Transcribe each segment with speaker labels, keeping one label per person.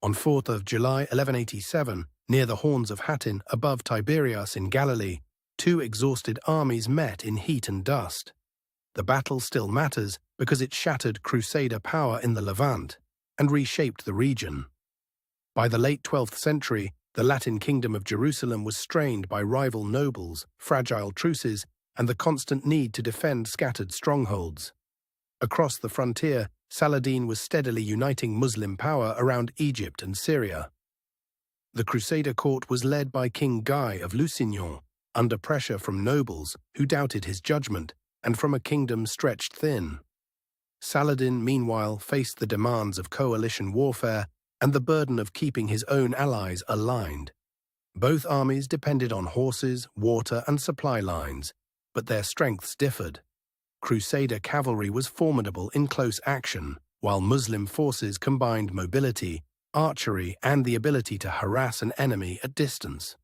Speaker 1: On 4th of July 1187, near the Horns of Hattin above Tiberias in Galilee, two exhausted armies met in heat and dust. The battle still matters because it shattered Crusader power in the Levant and reshaped the region. By the late 12th century, the Latin kingdom of Jerusalem was strained by rival nobles, fragile truces, and the constant need to defend scattered strongholds. Across the frontier, Saladin was steadily uniting Muslim power around Egypt and Syria. The Crusader court was led by King Guy of Lusignan, under pressure from nobles who doubted his judgment and from a kingdom stretched thin. Saladin, meanwhile, faced the demands of coalition warfare and the burden of keeping his own allies aligned. Both armies depended on horses, water, and supply lines, but their strengths differed. Crusader cavalry was formidable in close action, while Muslim forces combined mobility, archery, and the ability to harass an enemy at distance.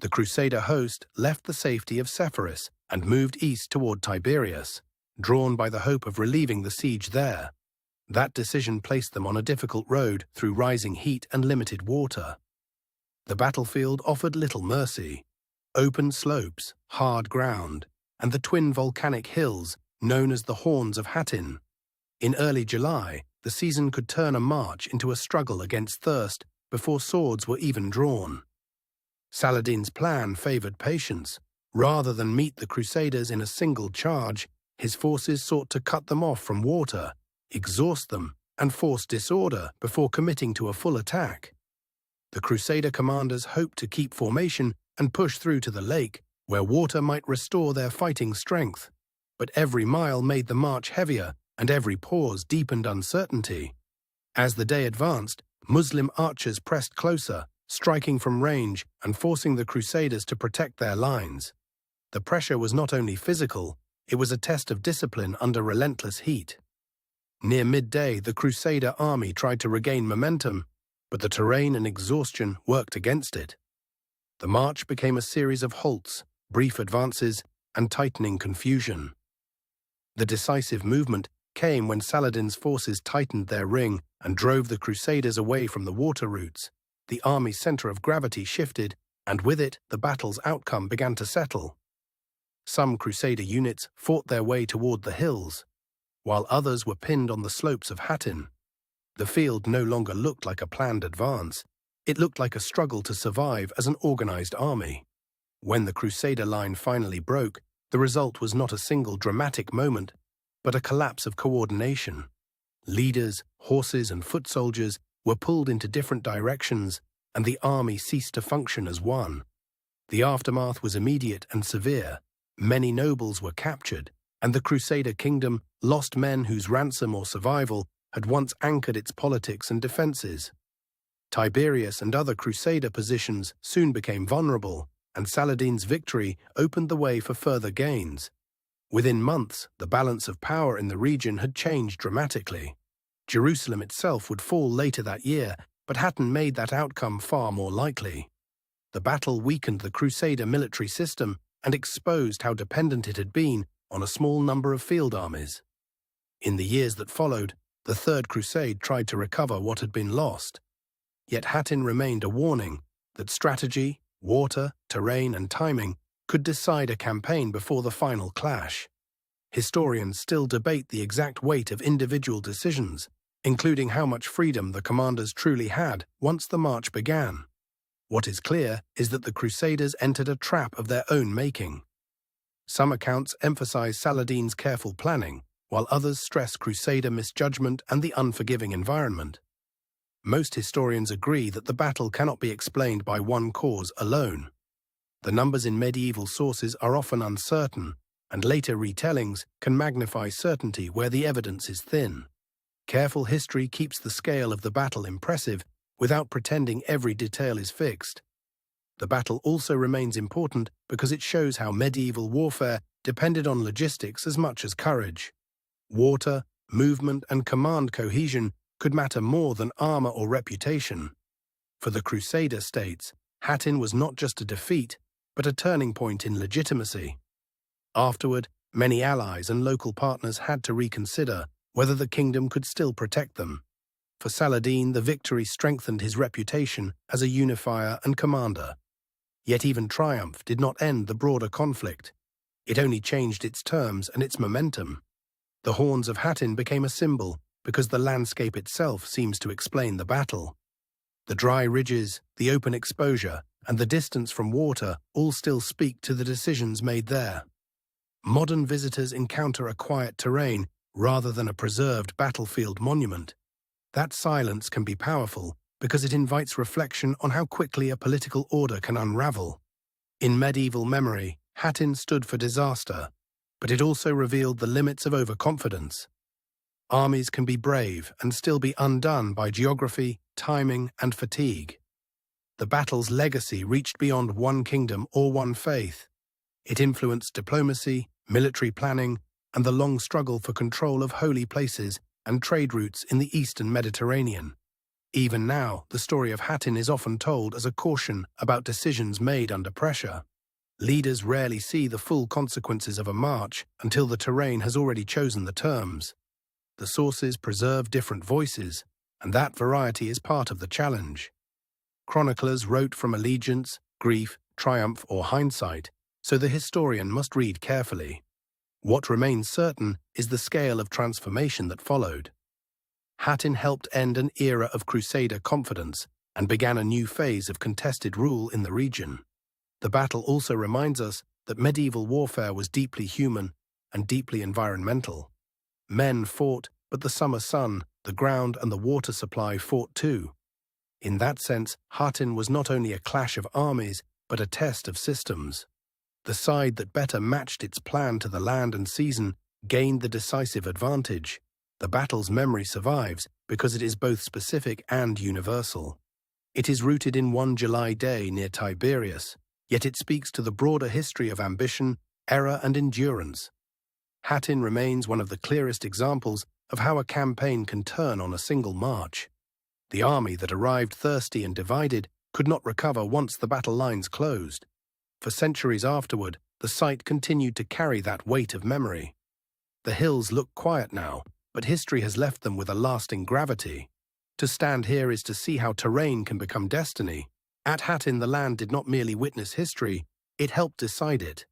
Speaker 1: The Crusader host left the safety of Sepphoris and moved east toward Tiberias, drawn by the hope of relieving the siege there. That decision placed them on a difficult road through rising heat and limited water. The battlefield offered little mercy. Open slopes, hard ground, and the twin volcanic hills known as the Horns of Hattin. In early July, the season could turn a march into a struggle against thirst before swords were even drawn. Saladin's plan favored patience. Rather than meet the Crusaders in a single charge, his forces sought to cut them off from water, exhaust them, and force disorder before committing to a full attack. The Crusader commanders hoped to keep formation and push through to the lake, where water might restore their fighting strength. But every mile made the march heavier, and every pause deepened uncertainty. As the day advanced, Muslim archers pressed closer, striking from range and forcing the Crusaders to protect their lines. The pressure was not only physical, it was a test of discipline under relentless heat. Near midday, the Crusader army tried to regain momentum, but the terrain and exhaustion worked against it. The march became a series of halts, brief advances, and tightening confusion. The decisive movement came when Saladin's forces tightened their ring and drove the Crusaders away from the water routes. The army's center of gravity shifted, and with it, the battle's outcome began to settle. Some Crusader units fought their way toward the hills, while others were pinned on the slopes of Hattin. The field no longer looked like a planned advance. It looked like a struggle to survive as an organized army. When the Crusader line finally broke, the result was not a single dramatic moment, but a collapse of coordination. Leaders, horses, and foot soldiers were pulled into different directions, and the army ceased to function as one. The aftermath was immediate and severe. Many nobles were captured, and the Crusader kingdom lost men whose ransom or survival had once anchored its politics and defenses. Tiberias and other Crusader positions soon became vulnerable, and Saladin's victory opened the way for further gains. Within months, the balance of power in the region had changed dramatically. Jerusalem itself would fall later that year, but Hattin made that outcome far more likely. The battle weakened the Crusader military system and exposed how dependent it had been on a small number of field armies. In the years that followed, the Third Crusade tried to recover what had been lost. Yet Hattin remained a warning that strategy, water, terrain, and timing could decide a campaign before the final clash. Historians still debate the exact weight of individual decisions, including how much freedom the commanders truly had once the march began. What is clear is that the Crusaders entered a trap of their own making. Some accounts emphasize Saladin's careful planning, while others stress Crusader misjudgment and the unforgiving environment. Most historians agree that the battle cannot be explained by one cause alone. The numbers in medieval sources are often uncertain, and later retellings can magnify certainty where the evidence is thin. Careful history keeps the scale of the battle impressive without pretending every detail is fixed. The battle also remains important because it shows how medieval warfare depended on logistics as much as courage. Water, movement, and command cohesion could matter more than armor or reputation. For the Crusader states, Hattin was not just a defeat, but a turning point in legitimacy. Afterward, many allies and local partners had to reconsider whether the kingdom could still protect them. For Saladin, the victory strengthened his reputation as a unifier and commander. Yet even triumph did not end the broader conflict. It only changed its terms and its momentum. The Horns of Hattin became a symbol because the landscape itself seems to explain the battle. The dry ridges, the open exposure, and the distance from water all still speak to the decisions made there. Modern visitors encounter a quiet terrain rather than a preserved battlefield monument. That silence can be powerful because it invites reflection on how quickly a political order can unravel. In medieval memory, Hattin stood for disaster, but it also revealed the limits of overconfidence. Armies can be brave and still be undone by geography, timing, and fatigue. The battle's legacy reached beyond one kingdom or one faith. It influenced diplomacy, military planning, and the long struggle for control of holy places and trade routes in the eastern Mediterranean. Even now, the story of Hattin is often told as a caution about decisions made under pressure. Leaders rarely see the full consequences of a march until the terrain has already chosen the terms. The sources preserve different voices, and that variety is part of the challenge. Chroniclers wrote from allegiance, grief, triumph, or hindsight, so the historian must read carefully. What remains certain is the scale of transformation that followed. Hattin helped end an era of Crusader confidence and began a new phase of contested rule in the region. The battle also reminds us that medieval warfare was deeply human and deeply environmental. Men fought, but the summer sun, the ground, and the water supply fought too. In that sense, Hattin was not only a clash of armies, but a test of systems. The side that better matched its plan to the land and season gained the decisive advantage. The battle's memory survives because it is both specific and universal. It is rooted in one July day near Tiberias, yet it speaks to the broader history of ambition, error, and endurance. Hattin remains one of the clearest examples of how a campaign can turn on a single march. The army that arrived thirsty and divided could not recover once the battle lines closed. For centuries afterward, the site continued to carry that weight of memory. The hills look quiet now, but history has left them with a lasting gravity. To stand here is to see how terrain can become destiny. At Hattin, the land did not merely witness history, it helped decide it.